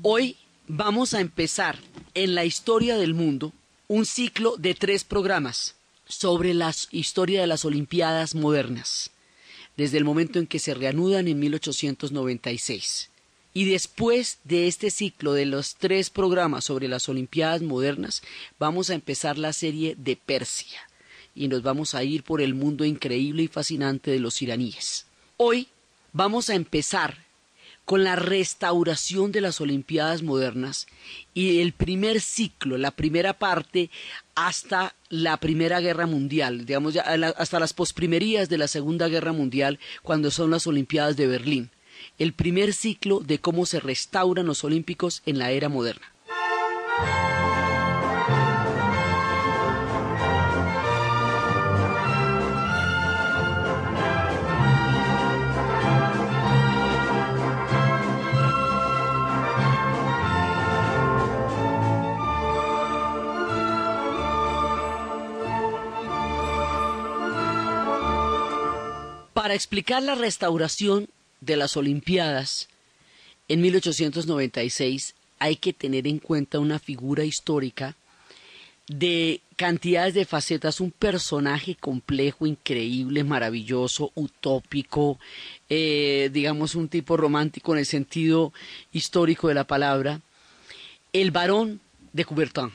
Hoy vamos a empezar en la historia del mundo un ciclo de 3 programas sobre la historia de las Olimpiadas modernas, desde el momento en que se reanudan en 1896. Y después de este ciclo de los 3 programas sobre las Olimpiadas modernas, vamos a empezar la serie de Persia y nos vamos a ir por el mundo increíble y fascinante de los iraníes. Hoy vamos a empezar con la restauración de las Olimpiadas modernas y el primer ciclo, la primera parte hasta la Primera Guerra Mundial, digamos ya hasta las posprimerías de la Segunda Guerra Mundial, cuando son las Olimpiadas de Berlín. El primer ciclo de cómo se restauran los olímpicos en la era moderna. Para explicar la restauración de las Olimpiadas en 1896 hay que tener en cuenta una figura histórica de cantidades de facetas, un personaje complejo, increíble, maravilloso, utópico, digamos un tipo romántico en el sentido histórico de la palabra, el barón de Coubertin,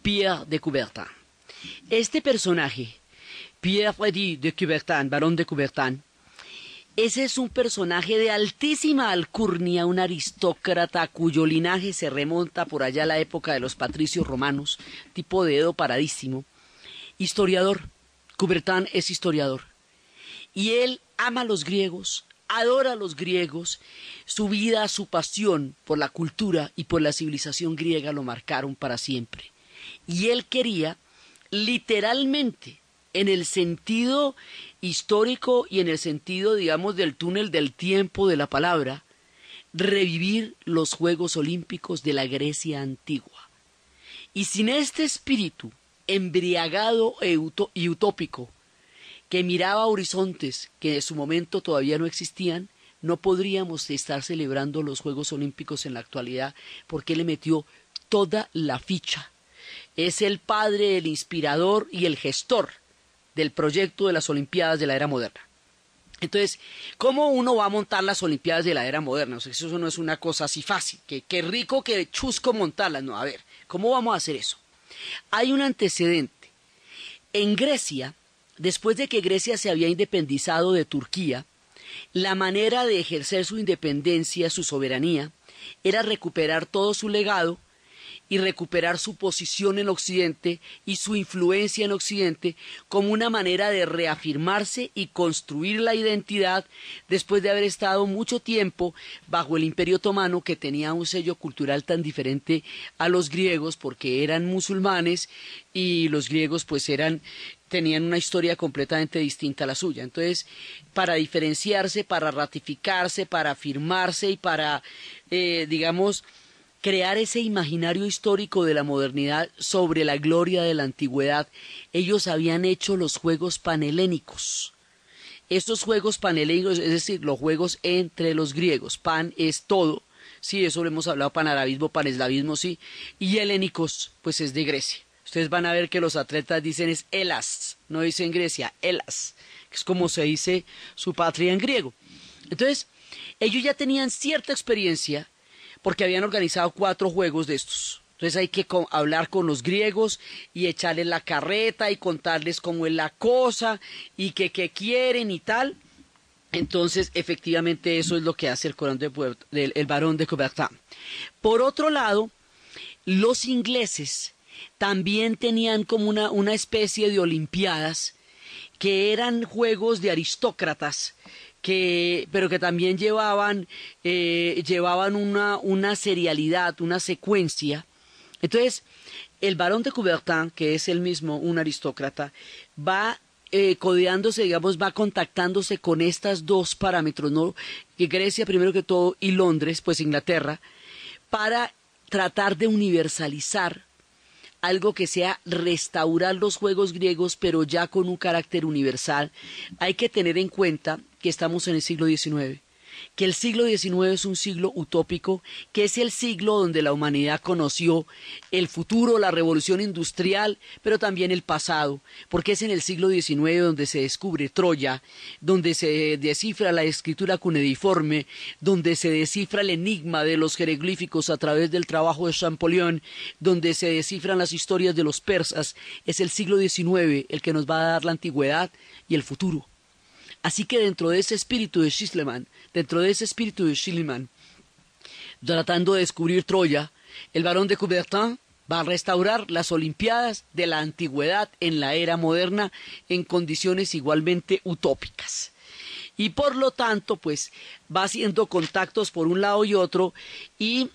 Pierre de Coubertin. Este personaje, Pierre de Coubertin, barón de Coubertin, ese es un personaje de altísima alcurnia, un aristócrata cuyo linaje se remonta por allá a la época de los patricios romanos, tipo de dedo paradísimo. Historiador, Coubertin es historiador. Y él ama a los griegos, adora a los griegos, su vida, su pasión por la cultura y por la civilización griega lo marcaron para siempre. Y él quería, literalmente, en el sentido histórico y en el sentido, digamos, del túnel del tiempo de la palabra, revivir los Juegos Olímpicos de la Grecia antigua. Y sin este espíritu embriagado y utópico, que miraba horizontes que en su momento todavía no existían, no podríamos estar celebrando los Juegos Olímpicos en la actualidad, porque él le metió toda la ficha. Es el padre, el inspirador y el gestor del proyecto de las Olimpiadas de la era moderna. Entonces, ¿cómo uno va a montar las Olimpiadas de la era moderna? O sea, eso no es una cosa así fácil, que rico, que chusco montarlas. No, a ver, ¿cómo vamos a hacer eso? Hay un antecedente. En Grecia, después de que Grecia se había independizado de Turquía, la manera de ejercer su independencia, su soberanía, era recuperar todo su legado y recuperar su posición en Occidente y su influencia en Occidente como una manera de reafirmarse y construir la identidad después de haber estado mucho tiempo bajo el Imperio Otomano, que tenía un sello cultural tan diferente a los griegos porque eran musulmanes y los griegos pues tenían una historia completamente distinta a la suya. Entonces, para diferenciarse, para ratificarse, para afirmarse y para, digamos, crear ese imaginario histórico de la modernidad sobre la gloria de la antigüedad, ellos habían hecho los Juegos Panhelénicos. Estos Juegos Panhelénicos, es decir, los juegos entre los griegos, pan es todo, sí, eso lo hemos hablado, panarabismo, paneslavismo, sí, y helénicos, pues es de Grecia. Ustedes van a ver que los atletas dicen es Elas, no dicen Grecia, Elas, que es como se dice su patria en griego. Entonces, ellos ya tenían cierta experiencia porque habían organizado 4 juegos de estos. Entonces hay que hablar con los griegos y echarles la carreta y contarles cómo es la cosa y qué quieren y tal. Entonces, efectivamente, eso es lo que hace el barón de Coubertin. Por otro lado, los ingleses también tenían como una especie de olimpiadas que eran juegos de aristócratas, pero que también llevaban una serialidad, una secuencia. Entonces, el barón de Coubertin, que es él mismo un aristócrata, va codeándose, digamos, va contactándose con estos 2 parámetros, ¿no? Que Grecia primero que todo y Londres, pues Inglaterra, para tratar de universalizar algo que sea restaurar los juegos griegos, pero ya con un carácter universal. Hay que tener en cuenta que estamos en el siglo XIX. que el siglo XIX es un siglo utópico, que es el siglo donde la humanidad conoció el futuro, la revolución industrial, pero también el pasado, porque es en el siglo XIX donde se descubre Troya, donde se descifra la escritura cuneiforme, donde se descifra el enigma de los jeroglíficos a través del trabajo de Champollion, donde se descifran las historias de los persas. Es el siglo XIX el que nos va a dar la antigüedad y el futuro. Así que dentro de ese espíritu de Schliemann, tratando de descubrir Troya, el barón de Coubertin va a restaurar las Olimpiadas de la antigüedad en la era moderna en condiciones igualmente utópicas. Y por lo tanto, pues va haciendo contactos por un lado y otro, y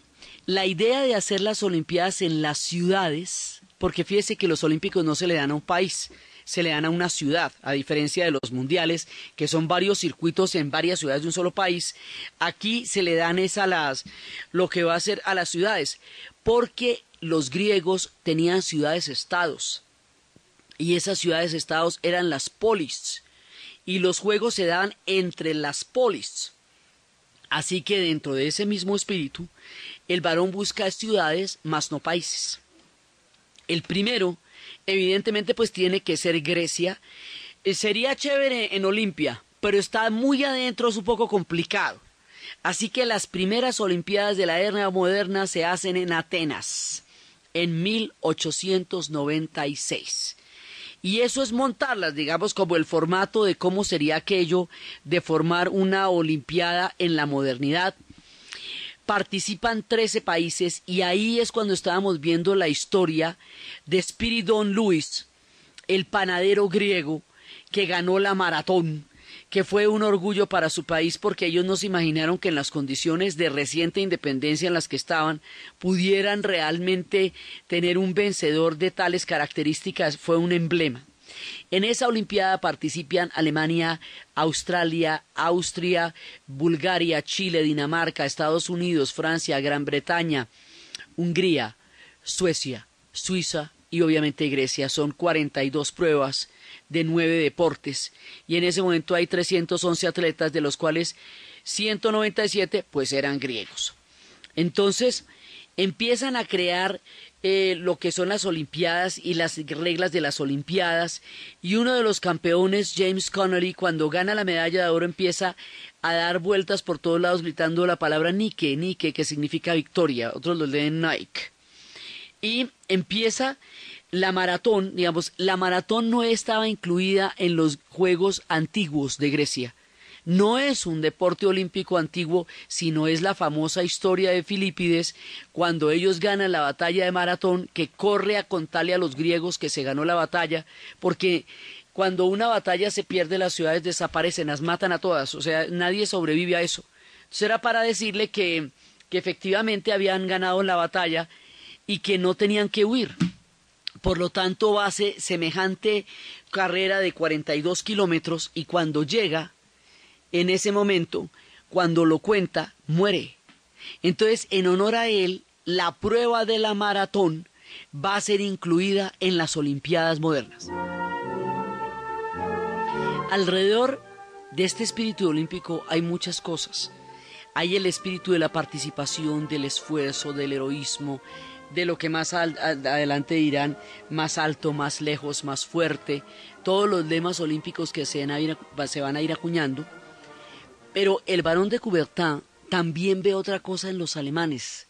la idea de hacer las Olimpiadas en las ciudades, porque fíjese que los olímpicos no se le dan a un país, se le dan a una ciudad, a diferencia de los mundiales, que son varios circuitos en varias ciudades de un solo país. Aquí se le dan lo que va a ser a las ciudades, porque los griegos tenían ciudades-estados, y esas ciudades-estados eran las polis, y los juegos se daban entre las polis. Así que dentro de ese mismo espíritu, el varón busca ciudades, más no países. El primero, evidentemente, pues tiene que ser Grecia. Sería chévere en Olimpia, pero está muy adentro, es un poco complicado. Así que las primeras Olimpiadas de la era moderna se hacen en Atenas, en 1896. Y eso es montarlas, digamos, como el formato de cómo sería aquello de formar una Olimpiada en la modernidad. Participan 13 países y ahí es cuando estábamos viendo la historia de Spiridon Louis, el panadero griego que ganó la maratón, que fue un orgullo para su país porque ellos no se imaginaron que en las condiciones de reciente independencia en las que estaban pudieran realmente tener un vencedor de tales características. Fue un emblema. En esa Olimpiada participan Alemania, Australia, Austria, Bulgaria, Chile, Dinamarca, Estados Unidos, Francia, Gran Bretaña, Hungría, Suecia, Suiza y obviamente Grecia. Son 42 pruebas de 9 deportes y en ese momento hay 311 atletas, de los cuales 197 pues eran griegos. Entonces empiezan a crear lo que son las Olimpiadas y las reglas de las Olimpiadas, y uno de los campeones, James Connolly, cuando gana la medalla de oro empieza a dar vueltas por todos lados gritando la palabra Nike, Nike, que significa victoria, otros lo leen Nike, y empieza la maratón. Digamos, la maratón no estaba incluida en los Juegos antiguos de Grecia. No es un deporte olímpico antiguo, sino es la famosa historia de Filipides, cuando ellos ganan la batalla de Maratón, que corre a contarle a los griegos que se ganó la batalla, porque cuando una batalla se pierde, las ciudades desaparecen, las matan a todas, o sea, nadie sobrevive a eso. Entonces era para decirle que efectivamente habían ganado la batalla y que no tenían que huir. Por lo tanto, hace semejante carrera de 42 kilómetros y cuando llega, en ese momento, cuando lo cuenta, muere. Entonces, en honor a él, la prueba de la maratón va a ser incluida en las Olimpiadas modernas. Alrededor de este espíritu olímpico hay muchas cosas. Hay el espíritu de la participación, del esfuerzo, del heroísmo, de lo que más adelante dirán, más alto, más lejos, más fuerte, todos los lemas olímpicos que se van a ir acuñando. Pero el barón de Coubertin también ve otra cosa en los alemanes.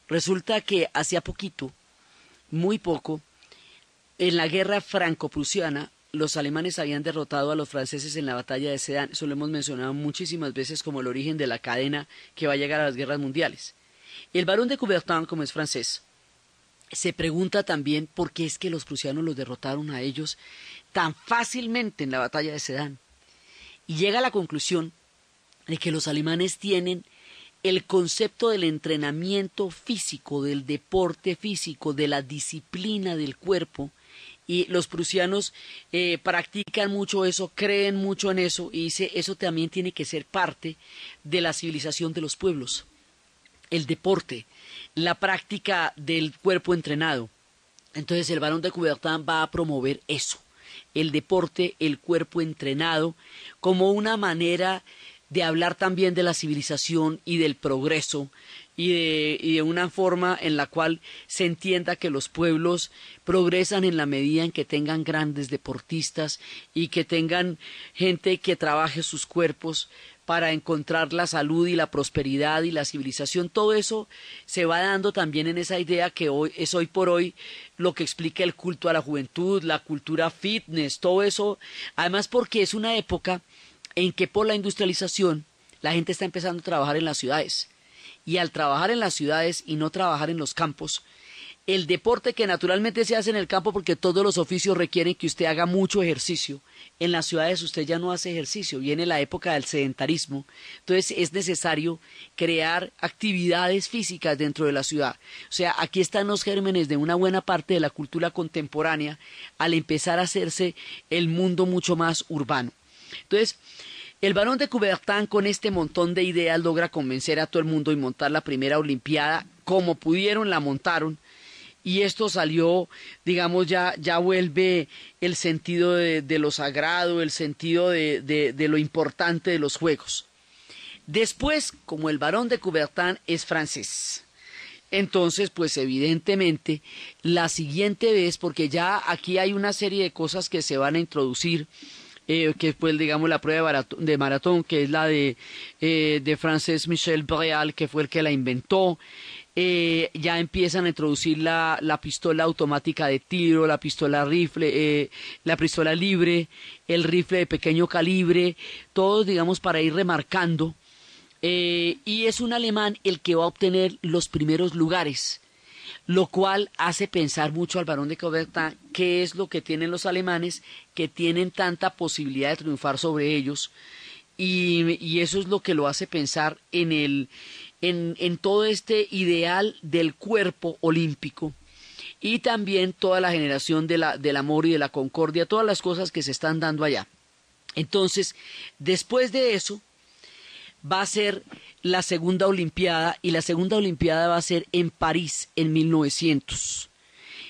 Resulta que hacía poquito, muy poco, en la guerra franco-prusiana, los alemanes habían derrotado a los franceses en la batalla de Sedan. Eso lo hemos mencionado muchísimas veces como el origen de la cadena que va a llegar a las guerras mundiales. El barón de Coubertin, como es francés, se pregunta también por qué es que los prusianos los derrotaron a ellos tan fácilmente en la batalla de Sedan. Y llega a la conclusión de que los alemanes tienen el concepto del entrenamiento físico, del deporte físico, de la disciplina del cuerpo, y los prusianos practican mucho eso, creen mucho en eso, y dice, eso también tiene que ser parte de la civilización de los pueblos. El deporte, la práctica del cuerpo entrenado. Entonces el barón de Coubertin va a promover eso, el deporte, el cuerpo entrenado, como una manera de hablar también de la civilización y del progreso y de una forma en la cual se entienda que los pueblos progresan en la medida en que tengan grandes deportistas y que tengan gente que trabaje sus cuerpos para encontrar la salud y la prosperidad y la civilización. Todo eso se va dando también en esa idea que hoy por hoy lo que explica el culto a la juventud, la cultura fitness, todo eso, además porque es una época en que por la industrialización la gente está empezando a trabajar en las ciudades. Y al trabajar en las ciudades y no trabajar en los campos, el deporte que naturalmente se hace en el campo, porque todos los oficios requieren que usted haga mucho ejercicio, en las ciudades usted ya no hace ejercicio, viene la época del sedentarismo, entonces es necesario crear actividades físicas dentro de la ciudad. O sea, aquí están los gérmenes de una buena parte de la cultura contemporánea al empezar a hacerse el mundo mucho más urbano. Entonces, el Barón de Coubertin con este montón de ideas logra convencer a todo el mundo y montar la primera Olimpiada. Como pudieron, la montaron. Y esto salió, digamos, ya vuelve el sentido de lo sagrado, el sentido de lo importante de los Juegos. Después, como el Barón de Coubertin es francés, entonces, pues evidentemente, la siguiente vez, porque ya aquí hay una serie de cosas que se van a introducir, que fue, digamos, la prueba de maratón, que es la de Frances Michel Breal, que fue el que la inventó. Ya empiezan a introducir la pistola automática de tiro, la pistola rifle, la pistola libre, el rifle de pequeño calibre, todos, digamos, para ir remarcando. Y es un alemán el que va a obtener los primeros lugares, lo cual hace pensar mucho al Barón de Coubertin qué es lo que tienen los alemanes que tienen tanta posibilidad de triunfar sobre ellos, y eso es lo que lo hace pensar en todo este ideal del cuerpo olímpico, y también toda la generación del amor y de la concordia, todas las cosas que se están dando allá. Entonces, después de eso va a ser la segunda Olimpiada, y la segunda Olimpiada va a ser en París en 1900.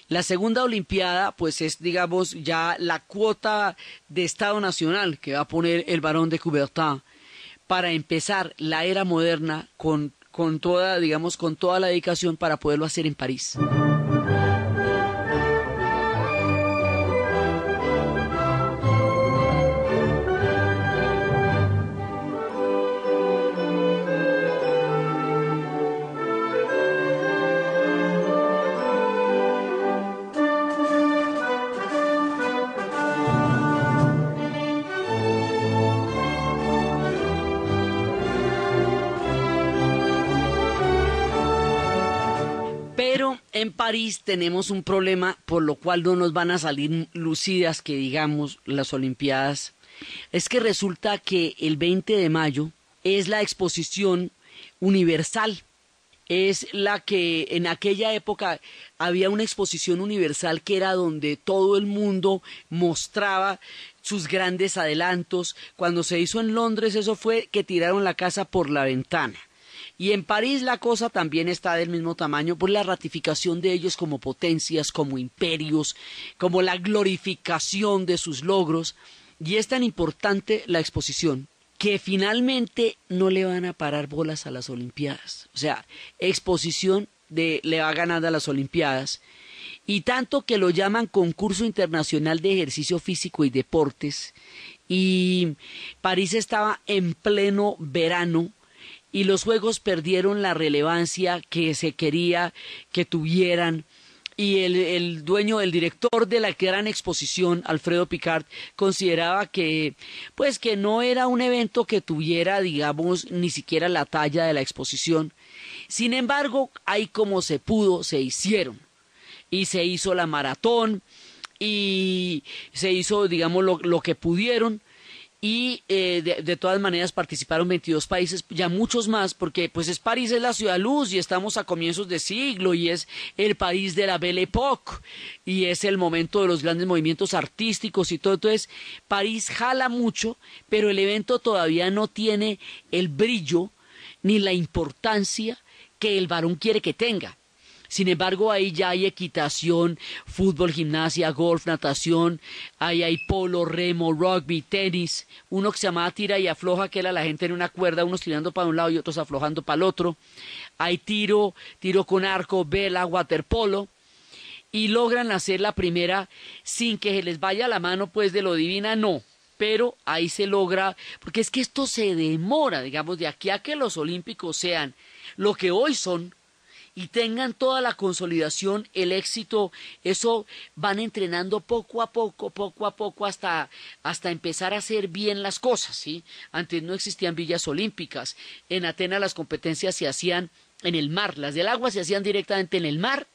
La segunda Olimpiada, pues es, digamos, ya la cuota de Estado Nacional que va a poner el Barón de Coubertin para empezar la era moderna con toda, digamos, con toda la dedicación para poderlo hacer en París. Pero en París tenemos un problema por lo cual no nos van a salir lucidas, que digamos, las Olimpiadas. Es que resulta que el 20 de mayo es la exposición universal. Es la que en aquella época había una exposición universal que era donde todo el mundo mostraba sus grandes adelantos. Cuando se hizo en Londres, eso fue que tiraron la casa por la ventana. Y en París la cosa también está del mismo tamaño por la ratificación de ellos como potencias, como imperios, como la glorificación de sus logros. Y es tan importante la exposición que finalmente no le van a parar bolas a las Olimpiadas. O sea, exposición le va ganando a las Olimpiadas. Y tanto que lo llaman Concurso Internacional de Ejercicio Físico y Deportes. Y París estaba en pleno verano, y los Juegos perdieron la relevancia que se quería que tuvieran, y el dueño, el director de la gran exposición, Alfredo Picard, consideraba que no era un evento que tuviera, digamos, ni siquiera la talla de la exposición. Sin embargo, ahí como se pudo, se hicieron, y se hizo la maratón, y se hizo, digamos, lo que pudieron. Y de todas maneras participaron 22 países, ya muchos más, porque pues París es la ciudad luz y estamos a comienzos de siglo y es el país de la Belle Époque y es el momento de los grandes movimientos artísticos y todo. Entonces París jala mucho, pero el evento todavía no tiene el brillo ni la importancia que el Barón quiere que tenga. Sin embargo, ahí ya hay equitación, fútbol, gimnasia, golf, natación, ahí hay polo, remo, rugby, tenis, uno que se llamaba tira y afloja, que era la gente en una cuerda, unos tirando para un lado y otros aflojando para el otro. Hay tiro con arco, vela, waterpolo, y logran hacer la primera sin que se les vaya la mano pues de lo divina, no. Pero ahí se logra, porque es que esto se demora, digamos, de aquí a que los olímpicos sean lo que hoy son y tengan toda la consolidación, el éxito, eso van entrenando poco a poco, hasta empezar a hacer bien las cosas, ¿sí? Antes no existían villas olímpicas, en Atenas las competencias se hacían en el mar, las del agua se hacían directamente en el mar,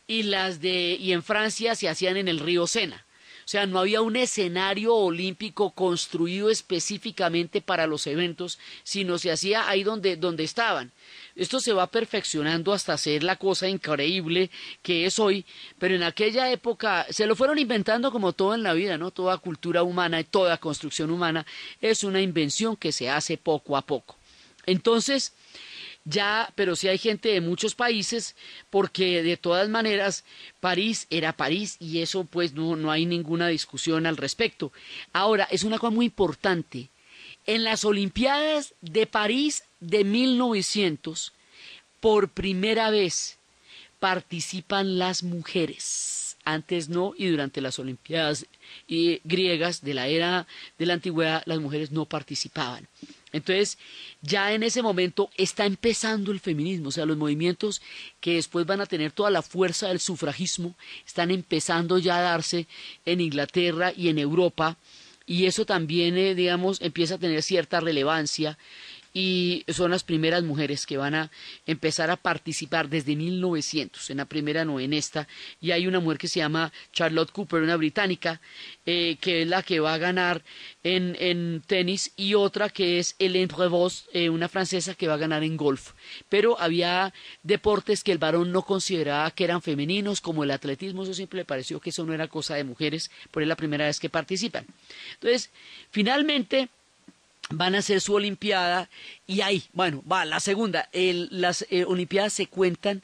y en Francia se hacían en el río Sena. O sea, no había un escenario olímpico construido específicamente para los eventos, sino se hacía ahí donde estaban. Esto se va perfeccionando hasta ser la cosa increíble que es hoy, pero en aquella época se lo fueron inventando como todo en la vida, ¿no? Toda cultura humana y toda construcción humana es una invención que se hace poco a poco. Entonces, ya, pero sí hay gente de muchos países, porque de todas maneras París era París y eso pues no hay ninguna discusión al respecto. Ahora, es una cosa muy importante. En las Olimpiadas de París de 1900, por primera vez participan las mujeres. Antes no, y durante las Olimpiadas griegas de la era de la antigüedad, las mujeres no participaban. Entonces, ya en ese momento está empezando el feminismo, o sea, los movimientos que después van a tener toda la fuerza del sufragismo están empezando ya a darse en Inglaterra y en Europa, y eso también, digamos, empieza a tener cierta relevancia, y son las primeras mujeres que van a empezar a participar desde 1900, en la primera no en esta, y hay una mujer que se llama Charlotte Cooper, una británica, que es la que va a ganar en tenis, y otra que es Hélène Prévost, una francesa que va a ganar en golf. Pero había deportes que el varón no consideraba que eran femeninos, como el atletismo, eso siempre le pareció que eso no era cosa de mujeres, pero es la primera vez que participan. Entonces, finalmente van a hacer su olimpiada y ahí, bueno, va la segunda. Las olimpiadas se cuentan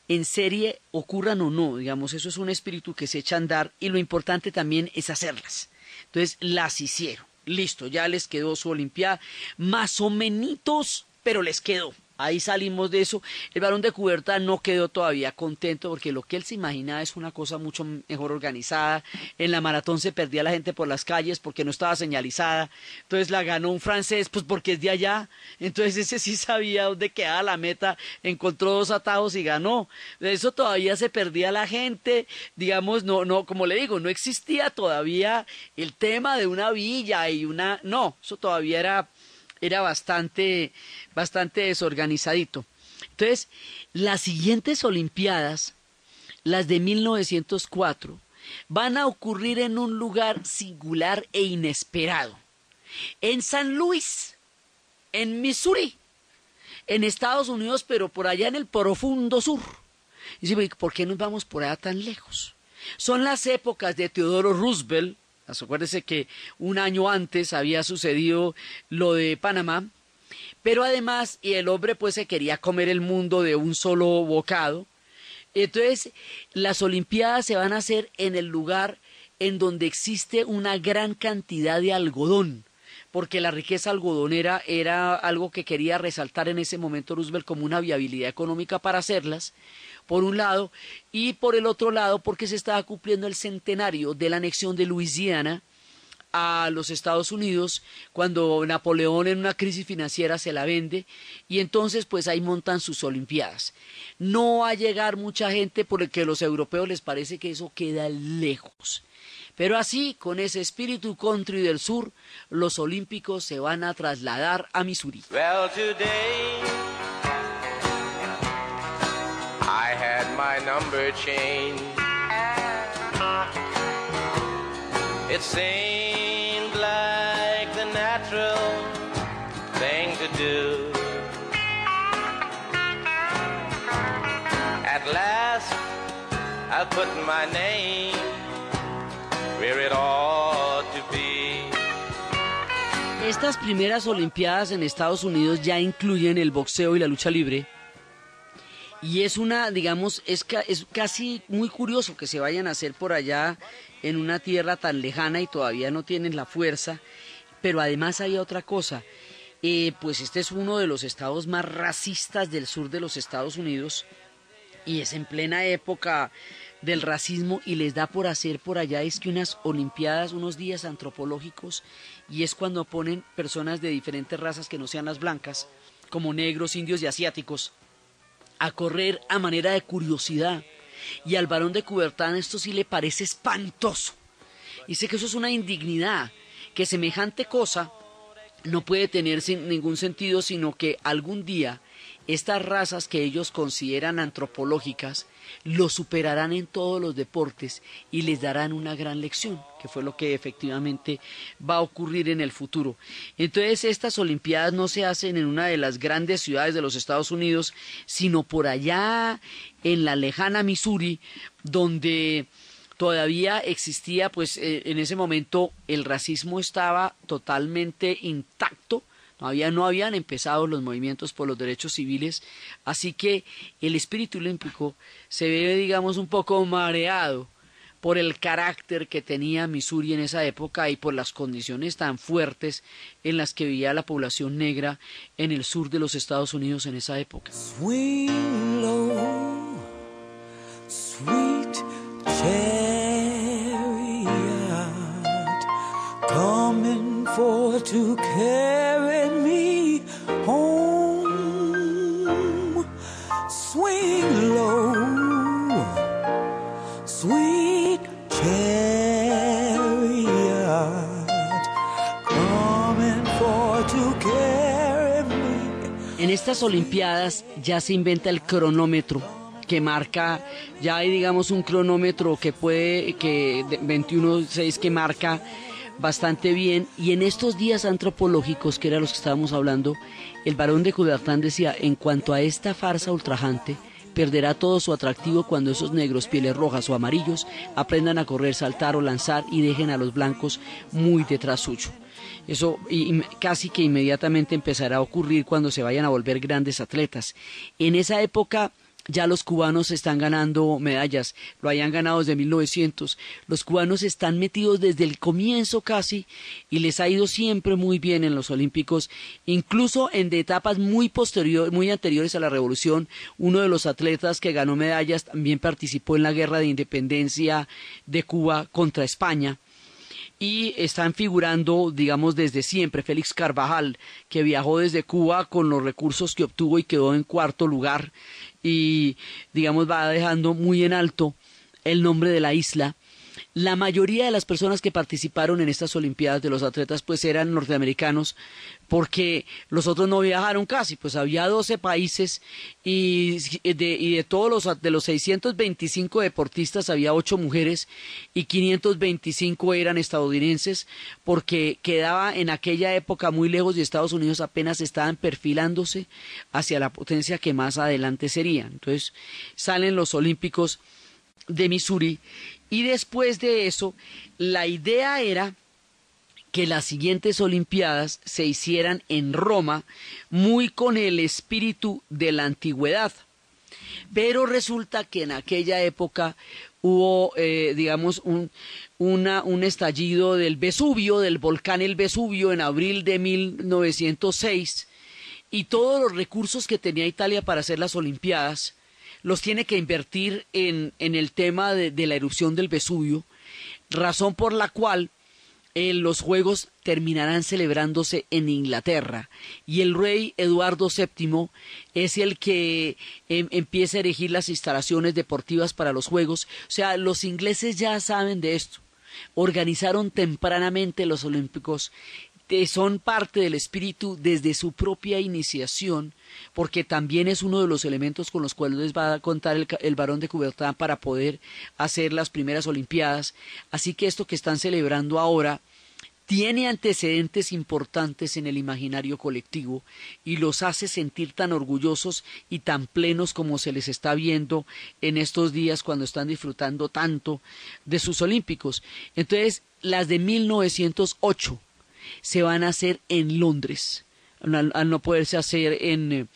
en serie, ocurran o no, digamos, eso es un espíritu que se echa a andar y lo importante también es hacerlas. Entonces las hicieron, listo, ya les quedó su olimpiada, más o menos, pero les quedó. Ahí salimos de eso. El Barón de Coubertin no quedó todavía contento porque lo que él se imaginaba es una cosa mucho mejor organizada. En la maratón se perdía la gente por las calles porque no estaba señalizada. Entonces la ganó un francés, pues porque es de allá. Entonces ese sí sabía dónde quedaba la meta, encontró 2 atajos y ganó. De eso todavía se perdía la gente. Digamos, no, como le digo, no existía todavía el tema de una villa y una... No, eso todavía era bastante desorganizadito. Entonces, las siguientes Olimpiadas, las de 1904, van a ocurrir en un lugar singular e inesperado. En San Luis, en Missouri, en Estados Unidos, pero por allá en el profundo sur. Y dice, ¿por qué nos vamos por allá tan lejos? Son las épocas de Theodore Roosevelt. Acuérdese que un año antes había sucedido lo de Panamá, pero además, y el hombre pues se quería comer el mundo de un solo bocado. Entonces, las Olimpiadas se van a hacer en el lugar en donde existe una gran cantidad de algodón, porque la riqueza algodonera era algo que quería resaltar en ese momento Roosevelt como una viabilidad económica para hacerlas, por un lado, y por el otro lado porque se estaba cumpliendo el centenario de la anexión de Luisiana a los Estados Unidos, cuando Napoleón en una crisis financiera se la vende, y entonces pues ahí montan sus Olimpiadas. No va a llegar mucha gente porque a los europeos les parece que eso queda lejos. Pero así, con ese espíritu country del sur, los olímpicos se van a trasladar a Missouri. Well, today I had my number changed. It seemed like the natural thing to do. At last, I put my name where it ought to be. Estas primeras Olimpiadas en Estados Unidos ya incluyen el boxeo y la lucha libre. Y es una, digamos, es casi muy curioso que se vayan a hacer por allá en una tierra tan lejana y todavía no tienen la fuerza. Pero además hay otra cosa. Pues este es uno de los estados más racistas del sur de los Estados Unidos y es en plena época del racismo y les da por hacer por allá es que unas olimpiadas, unos días antropológicos y es cuando ponen personas de diferentes razas que no sean las blancas, como negros, indios y asiáticos, a correr a manera de curiosidad. Y al Barón de Coubertin esto sí le parece espantoso. Dice que eso es una indignidad, que semejante cosa no puede tener ningún sentido, sino que algún día estas razas que ellos consideran antropológicas lo superarán en todos los deportes y les darán una gran lección, que fue lo que efectivamente va a ocurrir en el futuro. Entonces estas olimpiadas no se hacen en una de las grandes ciudades de los Estados Unidos, sino por allá en la lejana Missouri, donde todavía existía, pues en ese momento el racismo estaba totalmente intacto, no habían empezado los movimientos por los derechos civiles, así que el espíritu olímpico se ve, digamos, un poco mareado por el carácter que tenía Missouri en esa época y por las condiciones tan fuertes en las que vivía la población negra en el sur de los Estados Unidos en esa época. Swing low, sweet chariot, coming for to carry me home. Swing low, sweet chariot, coming for to carry me. En estas olimpiadas ya se inventa el cronómetro que marca, ya hay digamos un cronómetro que puede, que 21.6 que marca bastante bien, y en estos días antropológicos, que eran los que estábamos hablando, el Barón de Coubertin decía, en cuanto a esta farsa ultrajante, perderá todo su atractivo cuando esos negros, pieles rojas o amarillos, aprendan a correr, saltar o lanzar y dejen a los blancos muy detrás suyo. Eso casi que inmediatamente empezará a ocurrir cuando se vayan a volver grandes atletas. En esa época ya los cubanos están ganando medallas, lo hayan ganado desde 1900. Los cubanos están metidos desde el comienzo casi y les ha ido siempre muy bien en los olímpicos, incluso en de etapas muy anteriores a la revolución. Uno de los atletas que ganó medallas también participó en la guerra de independencia de Cuba contra España. Y están figurando, digamos, desde siempre, Félix Carvajal, que viajó desde Cuba con los recursos que obtuvo y quedó en cuarto lugar y, digamos, va dejando muy en alto el nombre de la isla. La mayoría de las personas que participaron en estas olimpiadas de los atletas pues eran norteamericanos, porque los otros no viajaron casi, pues había 12 países y de todos los 625 deportistas había 8 mujeres y 525 eran estadounidenses, porque quedaba en aquella época muy lejos y Estados Unidos apenas estaban perfilándose hacia la potencia que más adelante sería. Entonces salen los Olímpicos de Missouri y después de eso la idea era que las siguientes olimpiadas se hicieran en Roma, muy con el espíritu de la antigüedad, pero resulta que en aquella época hubo digamos un estallido del Vesubio, del volcán el Vesubio, en abril de 1906, y todos los recursos que tenía Italia para hacer las olimpiadas los tiene que invertir en el tema de la erupción del Vesubio, razón por la cual los Juegos terminarán celebrándose en Inglaterra, y el rey Eduardo VII es el que empieza a erigir las instalaciones deportivas para los Juegos. O sea, los ingleses ya saben de esto, organizaron tempranamente los Olímpicos, son parte del espíritu desde su propia iniciación, porque también es uno de los elementos con los cuales les va a contar el Barón de Coubertin para poder hacer las primeras olimpiadas. Así que esto que están celebrando ahora tiene antecedentes importantes en el imaginario colectivo y los hace sentir tan orgullosos y tan plenos como se les está viendo en estos días cuando están disfrutando tanto de sus olímpicos. Entonces, las de 1908 se van a hacer en Londres, al no poderse hacer en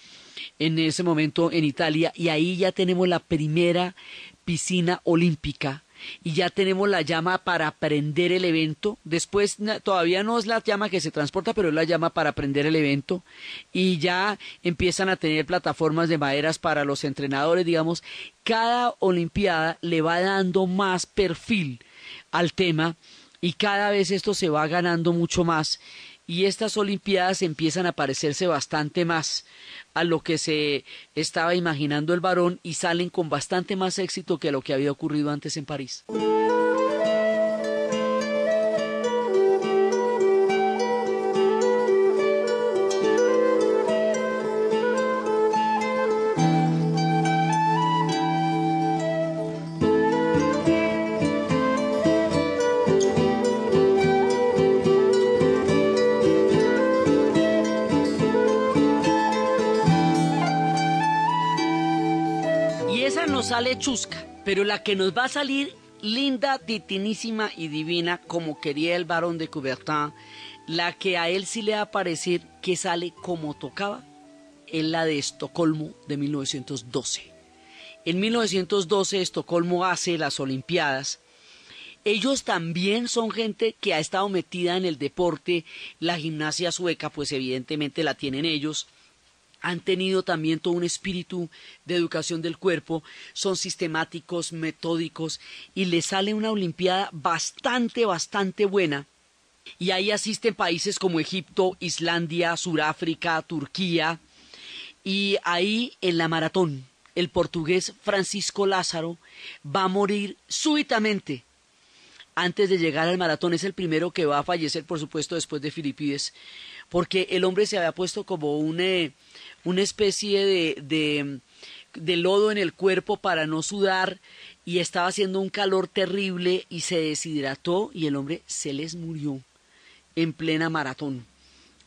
en ese momento en Italia, y ahí ya tenemos la primera piscina olímpica y ya tenemos la llama para prender el evento. Después todavía no es la llama que se transporta, pero es la llama para prender el evento, y ya empiezan a tener plataformas de maderas para los entrenadores. Digamos, cada olimpiada le va dando más perfil al tema y cada vez esto se va ganando mucho más, y estas olimpiadas empiezan a parecerse bastante más a lo que se estaba imaginando el varón, y salen con bastante más éxito que lo que había ocurrido antes en París. Y esa nos sale chusca, pero la que nos va a salir linda, titinísima y divina, como quería el barón de Coubertin, la que a él sí le va a parecer que sale como tocaba, es la de Estocolmo de 1912. En 1912 Estocolmo hace las Olimpiadas. Ellos también son gente que ha estado metida en el deporte. La gimnasia sueca, pues evidentemente la tienen ellos. Han tenido también todo un espíritu de educación del cuerpo, son sistemáticos, metódicos, y les sale una olimpiada bastante buena. Y ahí asisten países como Egipto, Islandia, Suráfrica, Turquía, y ahí en la maratón el portugués Francisco Lázaro va a morir súbitamente antes de llegar al maratón. Es el primero que va a fallecer, por supuesto, después de Filipides, porque el hombre se había puesto como una especie de lodo en el cuerpo para no sudar, y estaba haciendo un calor terrible y se deshidrató, y el hombre se les murió en plena maratón.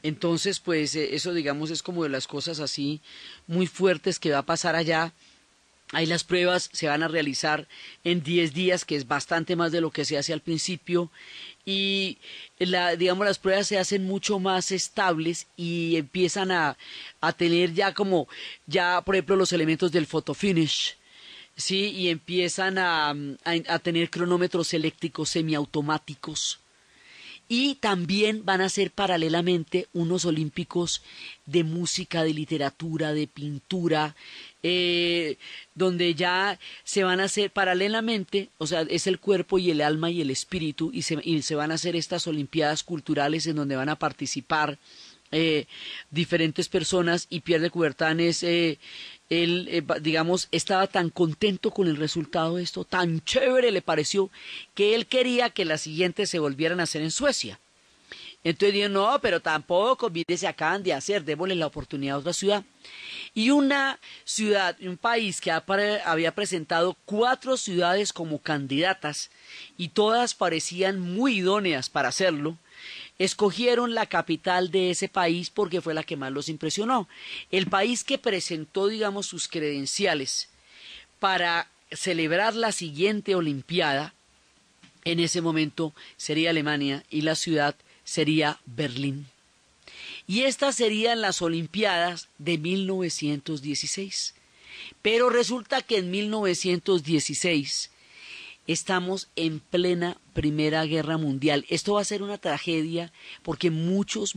Entonces, pues eso, digamos, es como de las cosas así muy fuertes que va a pasar allá. Ahí las pruebas se van a realizar en 10 días, que es bastante más de lo que se hace al principio, y digamos, las pruebas se hacen mucho más estables y empiezan a tener ya como, ya por ejemplo, los elementos del photo finish, ¿sí? Y empiezan a tener cronómetros eléctricos semiautomáticos. Y también van a ser paralelamente unos olímpicos de música, de literatura, de pintura, donde ya se van a hacer paralelamente, o sea, es el cuerpo y el alma y el espíritu, y se van a hacer estas olimpiadas culturales en donde van a participar diferentes personas. Y Pierre de Coubertin él, digamos, estaba tan contento con el resultado de esto, tan chévere le pareció, que él quería que las siguientes se volvieran a hacer en Suecia. Entonces dijo, no, pero tampoco, mire, se acaban de hacer, démosle la oportunidad a otra ciudad. Y una ciudad, un país que había presentado 4 ciudades como candidatas, y todas parecían muy idóneas para hacerlo, escogieron la capital de ese país porque fue la que más los impresionó. El país que presentó, digamos, sus credenciales para celebrar la siguiente Olimpiada, en ese momento sería Alemania, y la ciudad sería Berlín. Y estas serían las Olimpiadas de 1916. Pero resulta que en 1916 estamos en plena Primera Guerra Mundial. Esto va a ser una tragedia porque muchos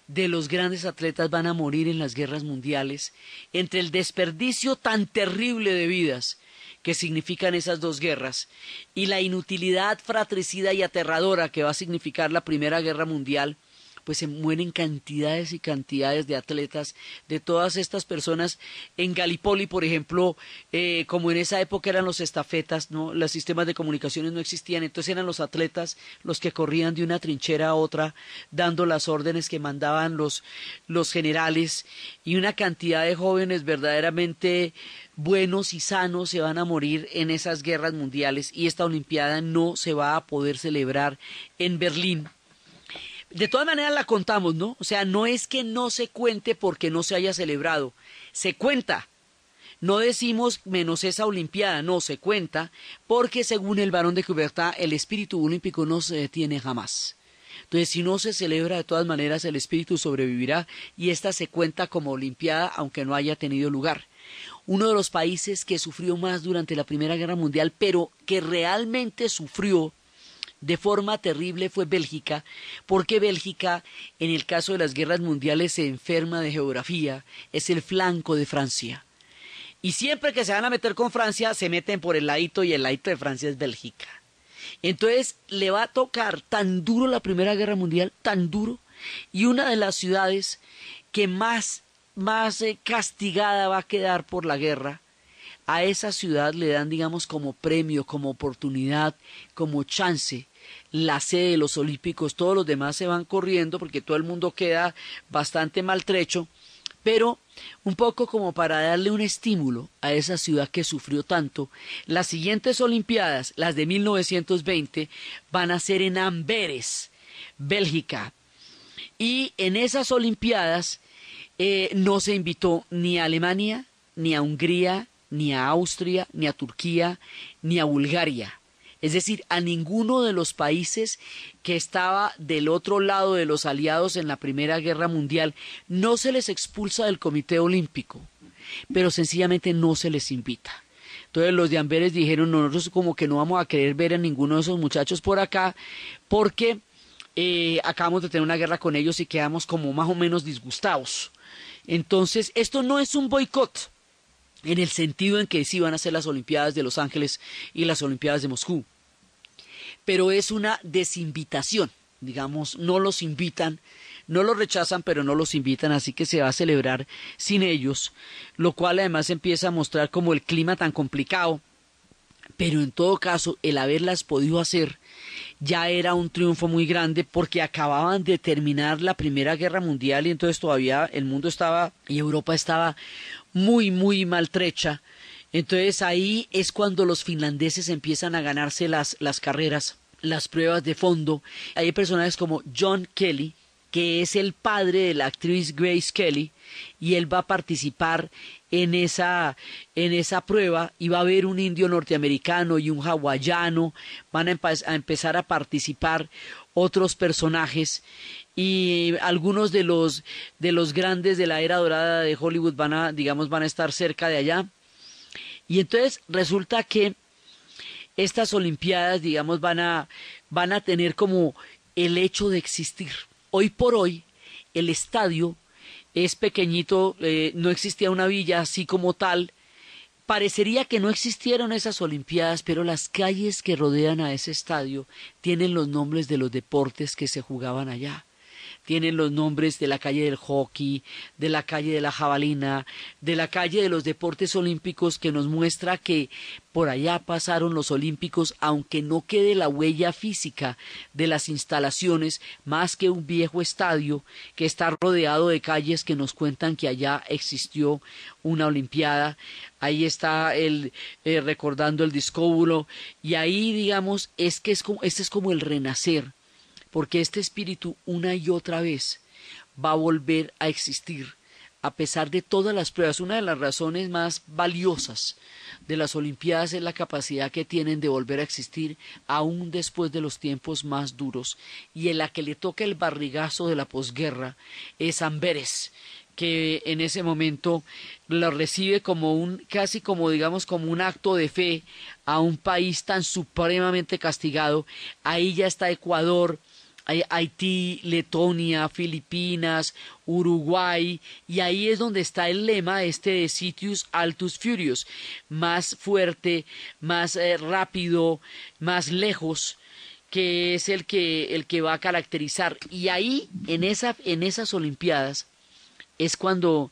de los grandes atletas van a morir en las guerras mundiales, entre el desperdicio tan terrible de vidas que significan esas 2 guerras y la inutilidad fratricida y aterradora que va a significar la Primera Guerra Mundial. Pues se mueren cantidades y cantidades de atletas, de todas estas personas. En Gallipoli, por ejemplo, como en esa época eran los estafetas, ¿no? Los sistemas de comunicaciones no existían, entonces eran los atletas los que corrían de una trinchera a otra, dando las órdenes que mandaban los generales, y una cantidad de jóvenes verdaderamente buenos y sanos se van a morir en esas guerras mundiales, y esta Olimpiada no se va a poder celebrar en Berlín. De todas maneras la contamos, ¿no? O sea, no es que no se cuente porque no se haya celebrado, se cuenta. No decimos menos esa Olimpiada, no, se cuenta porque según el barón de Coubertin el espíritu olímpico no se detiene jamás. Entonces, si no se celebra, de todas maneras el espíritu sobrevivirá y esta se cuenta como olimpiada aunque no haya tenido lugar. Uno de los países que sufrió más durante la Primera Guerra Mundial, pero que realmente sufrió de forma terrible, fue Bélgica, porque Bélgica, en el caso de las guerras mundiales, se enferma de geografía, es el flanco de Francia. Y siempre que se van a meter con Francia, se meten por el ladito y el ladito de Francia es Bélgica. Entonces le va a tocar tan duro la Primera Guerra Mundial, tan duro, y una de las ciudades que más castigada va a quedar por la guerra, a esa ciudad le dan, digamos, como premio, como oportunidad, como chance, la sede de los Olímpicos. Todos los demás se van corriendo porque todo el mundo queda bastante maltrecho, pero un poco como para darle un estímulo a esa ciudad que sufrió tanto. Las siguientes Olimpiadas, las de 1920, van a ser en Amberes, Bélgica, y en esas Olimpiadas no se invitó ni a Alemania, ni a Hungría, ni a Austria, ni a Turquía, ni a Bulgaria. Es decir, a ninguno de los países que estaba del otro lado de los aliados en la Primera Guerra Mundial. No se les expulsa del Comité Olímpico, pero sencillamente no se les invita. Entonces los de Amberes dijeron, no, nosotros como que no vamos a querer ver a ninguno de esos muchachos por acá, porque acabamos de tener una guerra con ellos y quedamos como más o menos disgustados. Entonces, esto no es un boicot, en el sentido en que sí van a ser las Olimpiadas de Los Ángeles y las Olimpiadas de Moscú, pero es una desinvitación, digamos, no los invitan, no los rechazan, pero no los invitan, así que se va a celebrar sin ellos, lo cual además empieza a mostrar como el clima tan complicado, pero en todo caso, el haberlas podido hacer ya era un triunfo muy grande porque acababan de terminar la Primera Guerra Mundial y entonces todavía el mundo estaba y Europa estaba muy maltrecha. Entonces ahí es cuando los finlandeses empiezan a ganarse las carreras, las pruebas de fondo. Hay personajes como John Kelly, que es el padre de la actriz Grace Kelly, y él va a participar en esa prueba, y va a haber un indio norteamericano y un hawaiano, van a empezar a participar otros personajes, y algunos de los grandes de la era dorada de Hollywood van a estar cerca de allá. Y entonces resulta que estas Olimpiadas, digamos, van a tener como el hecho de existir. Hoy por hoy el estadio es pequeñito, no existía una villa así como tal. Parecería que no existieron esas Olimpiadas, pero las calles que rodean a ese estadio tienen los nombres de los deportes que se jugaban allá. Tienen los nombres de la calle del hockey, de la calle de la jabalina, de la calle de los deportes olímpicos, que nos muestra que por allá pasaron los olímpicos, aunque no quede la huella física de las instalaciones, más que un viejo estadio que está rodeado de calles que nos cuentan que allá existió una olimpiada. Ahí está recordando el discóbulo, y ahí, digamos, este es como el renacer, porque este espíritu una y otra vez va a volver a existir a pesar de todas las pruebas. Una de las razones más valiosas de las Olimpiadas es la capacidad que tienen de volver a existir aún después de los tiempos más duros, y en la que le toca el barrigazo de la posguerra es Amberes, que en ese momento lo recibe como casi como digamos como un acto de fe a un país tan supremamente castigado. Ahí ya está Ecuador, Haití, Letonia, Filipinas, Uruguay, y ahí es donde está el lema de Citius Altus Furius, más fuerte, más rápido, más lejos, que es el que va a caracterizar. Y ahí en esas Olimpiadas es cuando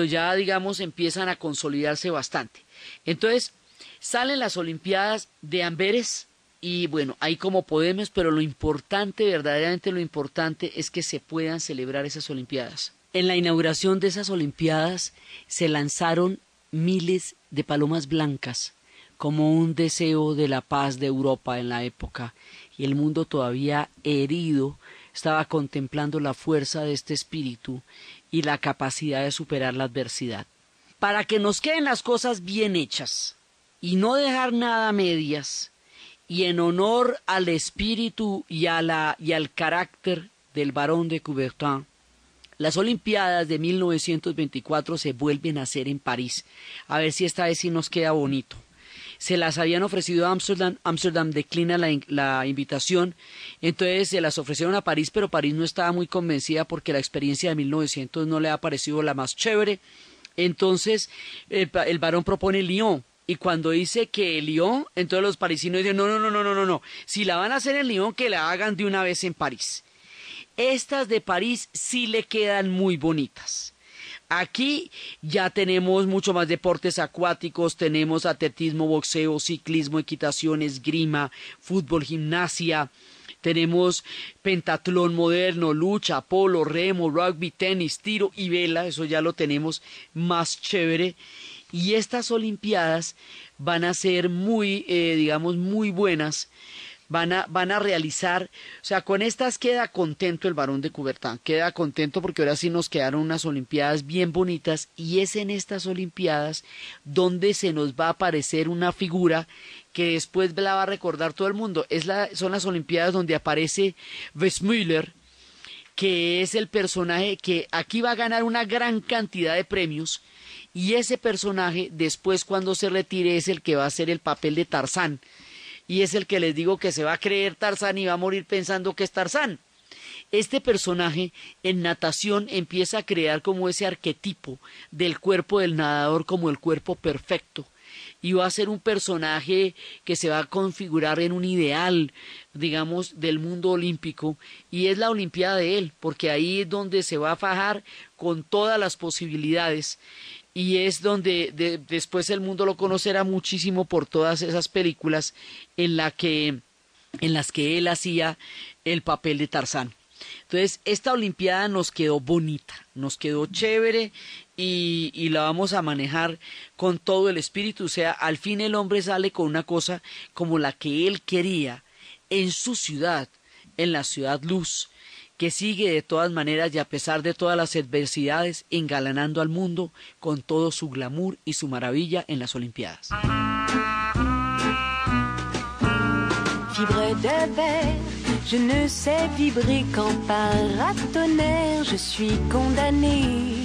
ya, digamos, empiezan a consolidarse bastante. Entonces salen las Olimpiadas de Amberes. Y bueno, ahí como podemos, pero lo importante, verdaderamente lo importante, es que se puedan celebrar esas Olimpiadas. En la inauguración de esas Olimpiadas se lanzaron miles de palomas blancas, como un deseo de la paz de Europa en la época, y el mundo todavía herido estaba contemplando la fuerza de este espíritu y la capacidad de superar la adversidad. Para que nos queden las cosas bien hechas, y no dejar nada a medias, y en honor al espíritu y al carácter del barón de Coubertin, las Olimpiadas de 1924 se vuelven a hacer en París. A ver si esta vez sí nos queda bonito. Se las habían ofrecido a Ámsterdam, Ámsterdam declina la invitación, entonces se las ofrecieron a París, pero París no estaba muy convencida porque la experiencia de 1900 no le ha parecido la más chévere. Entonces el barón propone Lyon, y cuando dice que Lyon, entonces los parisinos dicen no, si la van a hacer en Lyon, que la hagan de una vez en París. Estas de París sí le quedan muy bonitas. Aquí ya tenemos mucho más deportes acuáticos, tenemos atletismo, boxeo, ciclismo, equitación, esgrima, fútbol, gimnasia, tenemos pentatlón moderno, lucha, polo, remo, rugby, tenis, tiro y vela, eso ya lo tenemos más chévere. Y estas Olimpiadas van a ser muy, digamos, muy buenas. Van a realizar, o sea, con estas queda contento el barón de Coubertin, queda contento porque ahora sí nos quedaron unas Olimpiadas bien bonitas, y es en estas Olimpiadas donde se nos va a aparecer una figura que después la va a recordar todo el mundo. Son las Olimpiadas donde aparece Weissmuller, que es el personaje que aquí va a ganar una gran cantidad de premios, y ese personaje después cuando se retire es el que va a hacer el papel de Tarzán. Y es el que les digo que se va a creer Tarzán y va a morir pensando que es Tarzán. Este personaje en natación empieza a crear como ese arquetipo del cuerpo del nadador como el cuerpo perfecto. Y va a ser un personaje que se va a configurar en un ideal, digamos, del mundo olímpico. Y es la Olimpiada de él, porque ahí es donde se va a fajar con todas las posibilidades. Y es donde después el mundo lo conocerá muchísimo por todas esas películas en las que él hacía el papel de Tarzán. Entonces, esta Olimpiada nos quedó bonita, nos quedó chévere y la vamos a manejar con todo el espíritu. O sea, al fin el hombre sale con una cosa como la que él quería en su ciudad, en la ciudad luz, que sigue de todas maneras y a pesar de todas las adversidades, engalanando al mundo con todo su glamour y su maravilla en las Olimpiadas. Fibre de verre, je ne sais vibrer qu'en paratonnerre, je suis condamné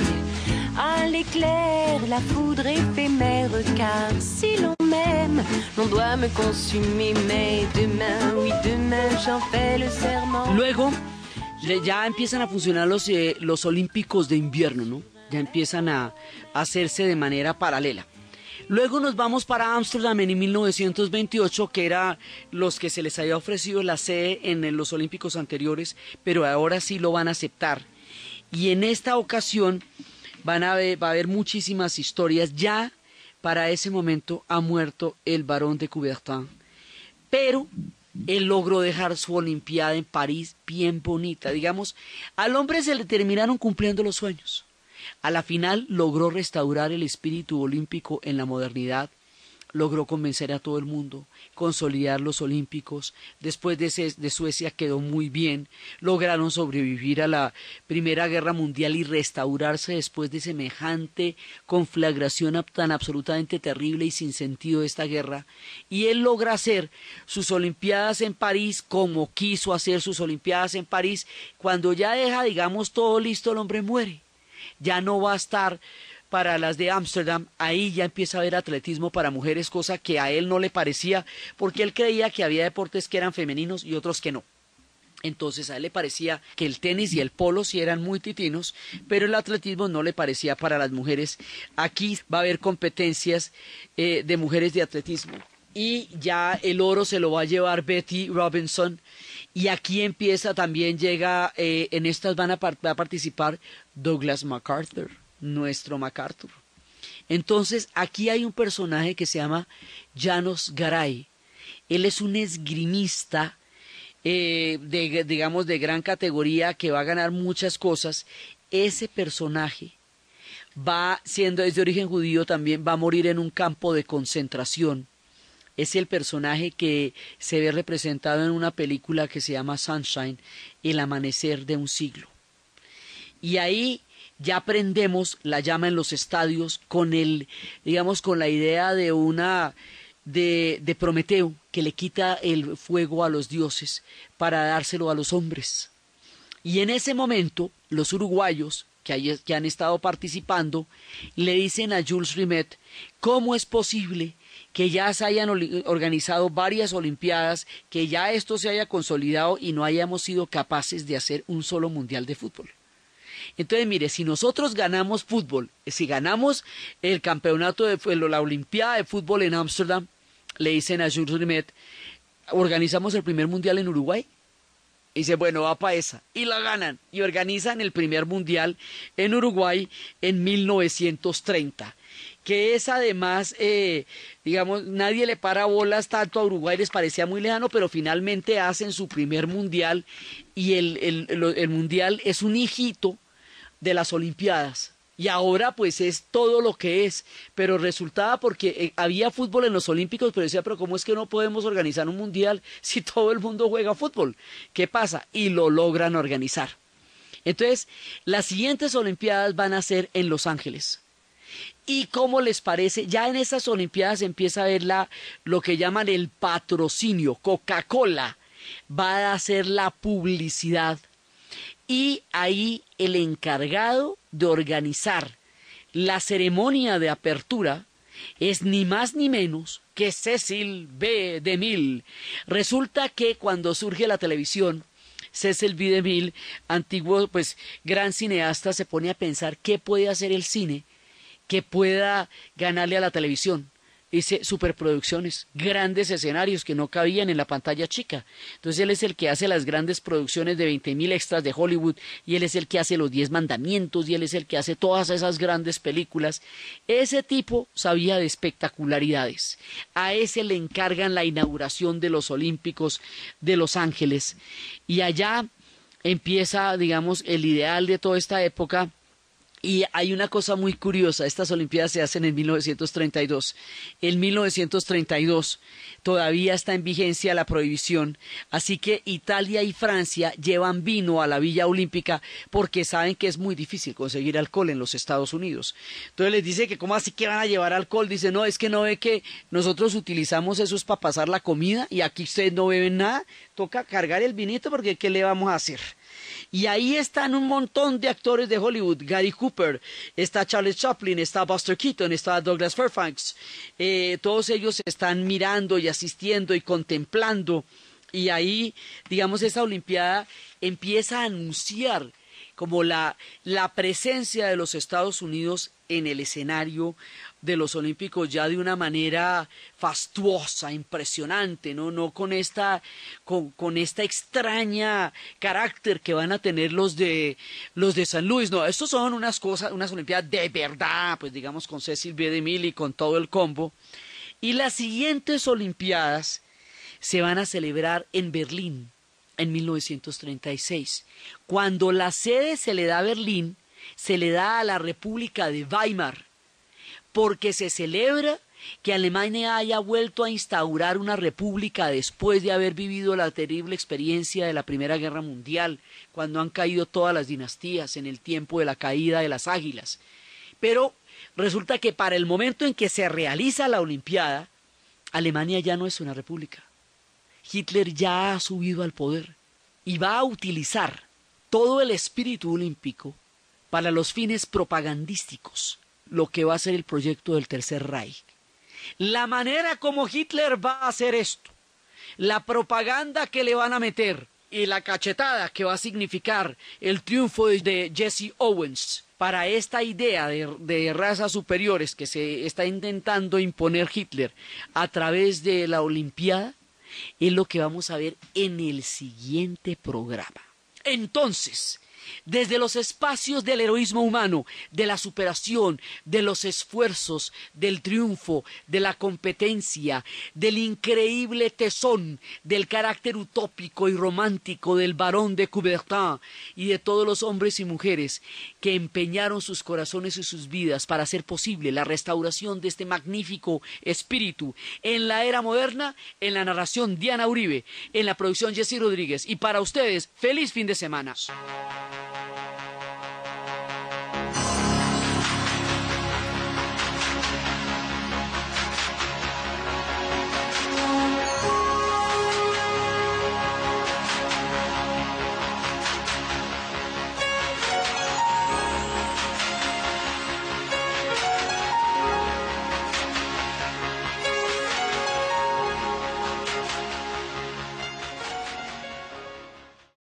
à l'éclair, la foudre éphémère, car si l'on m'aime, l'on doit me consumer, mais demain, oui demain, j'en fais le serment. Luego, ya empiezan a funcionar los Olímpicos de invierno, ¿no? Ya empiezan a hacerse de manera paralela. Luego nos vamos para Ámsterdam en 1928, que era los que se les había ofrecido la sede en los Olímpicos anteriores, pero ahora sí lo van a aceptar. Y en esta ocasión va a haber muchísimas historias. Ya para ese momento ha muerto el barón de Coubertin, pero él logró dejar su Olimpiada en París bien bonita. Digamos, al hombre se le terminaron cumpliendo los sueños. A la final logró restaurar el espíritu olímpico en la modernidad, logró convencer a todo el mundo, consolidar los Olímpicos. Después de Suecia quedó muy bien, lograron sobrevivir a la Primera Guerra Mundial y restaurarse después de semejante conflagración tan absolutamente terrible y sin sentido de esta guerra. Y él logra hacer sus Olimpiadas en París como quiso hacer sus Olimpiadas en París. Cuando ya deja, digamos, todo listo, el hombre muere. Ya no va a estar para las de Ámsterdam. Ahí ya empieza a haber atletismo para mujeres, cosa que a él no le parecía, porque él creía que había deportes que eran femeninos y otros que no. Entonces a él le parecía que el tenis y el polo sí eran muy titinos, pero el atletismo no le parecía para las mujeres. Aquí va a haber competencias de mujeres de atletismo. Y ya el oro se lo va a llevar Betty Robinson. Y aquí empieza, también llega, en estas va a participar Douglas MacArthur, nuestro MacArthur. Entonces aquí hay un personaje que se llama János Garay. Él es un esgrimista, digamos, de gran categoría, que va a ganar muchas cosas. Ese personaje es de origen judío también, va a morir en un campo de concentración. Es el personaje que se ve representado en una película que se llama Sunshine, El amanecer de un siglo. Y ahí ya prendemos la llama en los estadios con con la idea de de Prometeo, que le quita el fuego a los dioses para dárselo a los hombres. Y en ese momento, los uruguayos que han estado participando le dicen a Jules Rimet cómo es posible que ya se hayan organizado varias olimpiadas, que ya esto se haya consolidado y no hayamos sido capaces de hacer un solo mundial de fútbol. Entonces, mire, si nosotros ganamos fútbol, si ganamos el campeonato la olimpiada de fútbol en Ámsterdam, le dicen a Jules Rimet, organizamos el primer mundial en Uruguay. Y dice, bueno, va para esa. Y la ganan. Y organizan el primer mundial en Uruguay en 1930. Que es además, digamos, nadie le para bolas tanto a Uruguay, les parecía muy lejano, pero finalmente hacen su primer mundial. Y el mundial es un hijito de las Olimpiadas. Y ahora pues es todo lo que es, pero resultaba porque había fútbol en los Olímpicos, pero decía, pero ¿cómo es que no podemos organizar un mundial si todo el mundo juega fútbol? ¿Qué pasa? Y lo logran organizar. Entonces, las siguientes Olimpiadas van a ser en Los Ángeles. ¿Y cómo les parece? Ya en esas Olimpiadas empieza a ver lo que llaman el patrocinio. Coca-Cola va a hacer la publicidad. Y ahí el encargado de organizar la ceremonia de apertura es ni más ni menos que Cecil B. DeMille. Resulta que cuando surge la televisión, Cecil B. DeMille, antiguo pues gran cineasta, se pone a pensar qué puede hacer el cine que pueda ganarle a la televisión. Dice superproducciones, grandes escenarios que no cabían en la pantalla chica. Entonces él es el que hace las grandes producciones de 20,000 extras de Hollywood, y él es el que hace los 10 mandamientos, y él es el que hace todas esas grandes películas. Ese tipo sabía de espectacularidades. A ese le encargan la inauguración de los Olímpicos de Los Ángeles. Y allá empieza, digamos, el ideal de toda esta época. Y hay una cosa muy curiosa, estas Olimpiadas se hacen en 1932. En 1932 todavía está en vigencia la prohibición, así que Italia y Francia llevan vino a la Villa Olímpica porque saben que es muy difícil conseguir alcohol en los Estados Unidos. Entonces les dice que ¿cómo así que van a llevar alcohol? Dice, no, es que no ve que nosotros utilizamos esos para pasar la comida y aquí ustedes no beben nada, toca cargar el vinito porque ¿qué le vamos a hacer? Y ahí están un montón de actores de Hollywood, Gary Cooper, está Charles Chaplin, está Buster Keaton, está Douglas Fairbanks, todos ellos están mirando y asistiendo y contemplando, y ahí, digamos, esa Olimpiada empieza a anunciar como la presencia de los Estados Unidos en el escenario de los Olímpicos ya de una manera fastuosa, impresionante, no con esta extraña carácter que van a tener los de San Luis. No, estos son unas Olimpiadas de verdad, pues digamos con Cecil B. DeMille y con todo el combo. Y las siguientes Olimpiadas se van a celebrar en Berlín en 1936. Cuando la sede se le da a Berlín, se le da a la República de Weimar, porque se celebra que Alemania haya vuelto a instaurar una república después de haber vivido la terrible experiencia de la Primera Guerra Mundial, cuando han caído todas las dinastías en el tiempo de la caída de las águilas. Pero resulta que para el momento en que se realiza la Olimpiada, Alemania ya no es una república. Hitler ya ha subido al poder y va a utilizar todo el espíritu olímpico para los fines propagandísticos, lo que va a ser el proyecto del Tercer Reich. La manera como Hitler va a hacer esto, la propaganda que le van a meter y la cachetada que va a significar el triunfo de Jesse Owens para esta idea de razas superiores que se está intentando imponer Hitler a través de la Olimpiada, es lo que vamos a ver en el siguiente programa. Entonces, desde los espacios del heroísmo humano, de la superación, de los esfuerzos, del triunfo, de la competencia, del increíble tesón, del carácter utópico y romántico del barón de Coubertin y de todos los hombres y mujeres que empeñaron sus corazones y sus vidas para hacer posible la restauración de este magnífico espíritu en la era moderna, en la narración Diana Uribe, en la producción Jessy Rodríguez, y para ustedes, feliz fin de semana.